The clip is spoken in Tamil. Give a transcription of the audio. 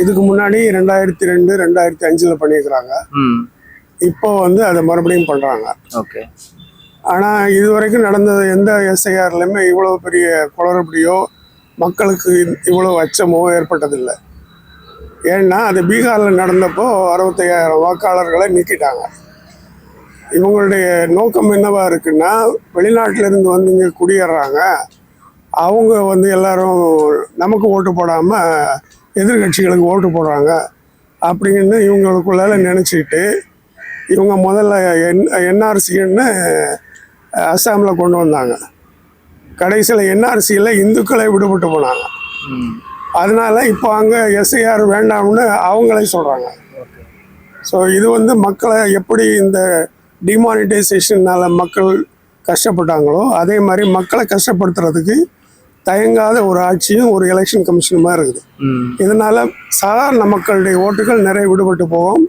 இதுக்கு முன்னாடி 2002 2005 பண்ணியிருக்கிறாங்க. இப்போ வந்து அதை மறுபடியும் பண்ணுறாங்க. ஓகே. ஆனால் இதுவரைக்கும் நடந்த எந்த எஸ்ஐஆர்லையுமே இவ்வளோ பெரிய குளறுபடியோ மக்களுக்கு இவ்வளோ அச்சமோ ஏற்பட்டதில்லை. ஏன்னா அது பீகாரில் நடந்தப்போ 65,000 வாக்காளர்களை நீக்கிட்டாங்க. இவங்களுடைய நோக்கம் என்னவா இருக்குன்னா, வெளிநாட்டிலேருந்து வந்து இங்கே குடியேறாங்க, அவங்க வந்து எல்லாரும் நமக்கு ஓட்டு போடாமல் எதிர்கட்சிகளுக்கு ஓட்டு போடுறாங்க அப்படின்னு இவங்களுக்குள்ளால நினச்சிக்கிட்டு இவங்க முதல்ல என்ஆர்சின்னு அஸ்ஸாமில் கொண்டு வந்தாங்க. கடைசியில் என்ஆர்சியில் இந்துக்களை விடுபட்டு போனாங்க. அதனால இப்போ அங்கே எஸ்ஐஆர் வேண்டாம்னு அவங்களே சொல்கிறாங்க. ஸோ இது வந்து மக்களை எப்படி இந்த டிமானிட்டைசேஷனால் மக்கள் கஷ்டப்பட்டாங்களோ அதே மாதிரி மக்களை கஷ்டப்படுத்துறதுக்கு தயங்காத ஒரு ஆட்சியும் ஒரு எலெக்ஷன் கமிஷனுமாக இருக்குது. இதனால் சாதாரண மக்களுடைய ஓட்டுகள் நிறைய விடுபட்டு போகும்.